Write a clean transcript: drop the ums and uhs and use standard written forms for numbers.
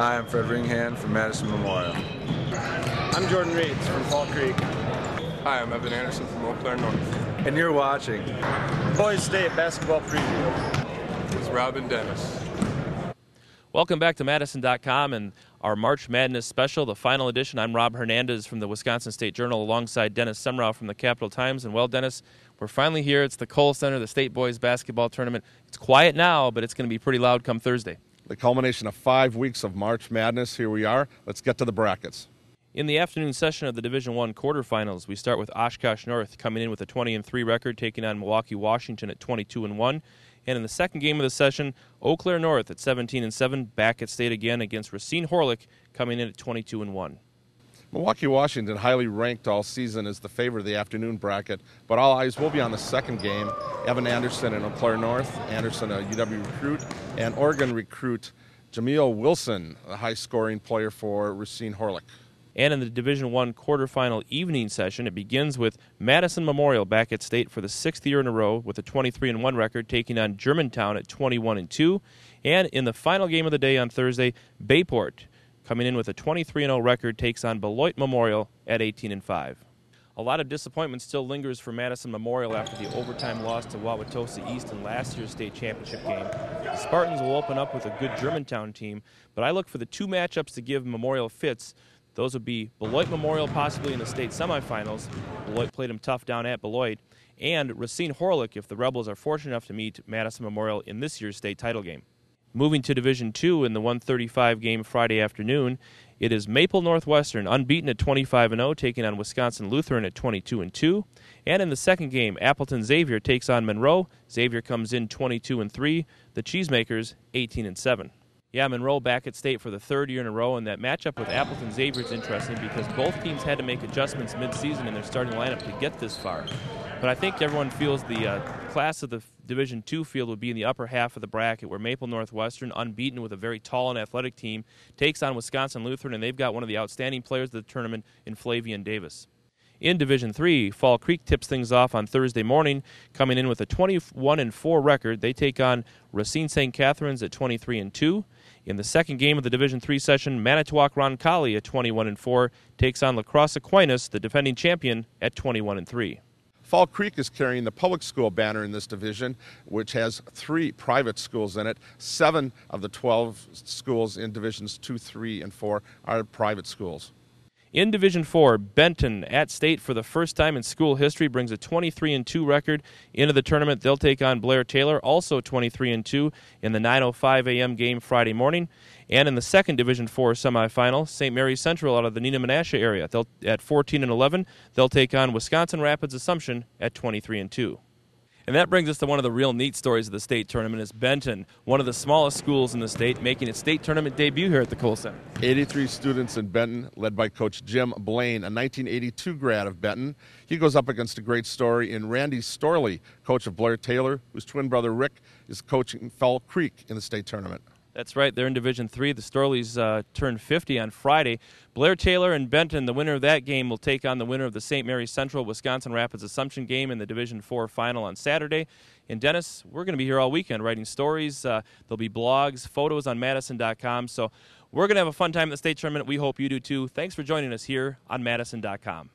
Hi, I'm Fred Ringhan from Madison Memorial. I'm Jordan Reeds from Fall Creek. Hi, I'm Evan Anderson from Eau Claire North. And you're watching Boys State Basketball Preview. It's Rob and Dennis. Welcome back to Madison.com and our March Madness special, the final edition. I'm Rob Hernandez from the Wisconsin State Journal alongside Dennis Semrau from the Capital Times. And well, Dennis, we're finally here. It's the Kohl Center, the State Boys Basketball Tournament. It's quiet now, but it's going to be pretty loud come Thursday. The culmination of 5 weeks of March Madness. Here we are. Let's get to the brackets. In the afternoon session of the Division I quarterfinals, we start with Oshkosh North coming in with a 20-3 record, taking on Milwaukee, Washington at 22-1. And in the second game of the session, Eau Claire North at 17-7, back at State again against Racine Horlick, coming in at 22-1. Milwaukee, Washington, highly ranked all season, is the favorite of the afternoon bracket, but all eyes will be on the second game. Evan Anderson and Eau Claire North, Anderson a UW recruit, and Oregon recruit Jameel Wilson, a high-scoring player for Racine Horlick. And in the Division I quarterfinal evening session, it begins with Madison Memorial back at State for the 6th year in a row with a 23-1 record, taking on Germantown at 21-2. And in the final game of the day on Thursday, Bayport, coming in with a 23-0 record, takes on Beloit Memorial at 18-5. A lot of disappointment still lingers for Madison Memorial after the overtime loss to Wauwatosa East in last year's state championship game. The Spartans will open up with a good Germantown team, but I look for the two matchups to give Memorial fits. Those would be Beloit Memorial possibly in the state semifinals. Beloit played them tough down at Beloit. And Racine Horlick if the Rebels are fortunate enough to meet Madison Memorial in this year's state title game. Moving to Division II in the 1:35 game Friday afternoon, it is Maple Northwestern unbeaten at 25-0 taking on Wisconsin Lutheran at 22-2. And in the second game, Appleton Xavier takes on Monroe. Xavier comes in 22-3. The Cheesemakers 18-7. Yeah, Monroe back at State for the third year in a row, and that matchup with Appleton Xavier is interesting because both teams had to make adjustments mid-season in their starting lineup to get this far. But I think everyone feels the class of the Division II field would be in the upper half of the bracket where Maple Northwestern, unbeaten with a very tall and athletic team, takes on Wisconsin Lutheran, and they've got one of the outstanding players of the tournament in Flavian Davis. In Division III, Fall Creek tips things off on Thursday morning, coming in with a 21-4 record. They take on Racine St. Catharines at 23-2. In the second game of the Division III session, Manitowoc Roncalli at 21-4 takes on La Crosse Aquinas, the defending champion, at 21-3. Fall Creek is carrying the public school banner in this division, which has 3 private schools in it. 7 of the 12 schools in Divisions 2, 3, and 4 are private schools. In Division IV, Benton at State for the first time in school history brings a 23-2 record into the tournament. They'll take on Blair Taylor, also 23-2, in the 9:05 a.m. game Friday morning. And in the second Division IV semifinal, St. Mary's Central out of the Neenah Menasha area, at 14-11, they'll take on Wisconsin Rapids Assumption at 23-2. And that brings us to one of the real neat stories of the state tournament is Benton, one of the smallest schools in the state, making its state tournament debut here at the Kohl Center. 83 students in Benton, led by Coach Jim Blaine, a 1982 grad of Benton. He goes up against a great story in Randy Storley, coach of Blair Taylor, whose twin brother Rick is coaching Fall Creek in the state tournament. That's right. They're in Division III. The Storleys turned 50 on Friday. Blair Taylor and Benton, the winner of that game, will take on the winner of the St. Mary's Central Wisconsin Rapids Assumption game in the Division IV final on Saturday. And Dennis, we're going to be here all weekend writing stories. There'll be blogs, photos on Madison.com. So we're going to have a fun time at the state tournament. We hope you do too. Thanks for joining us here on Madison.com.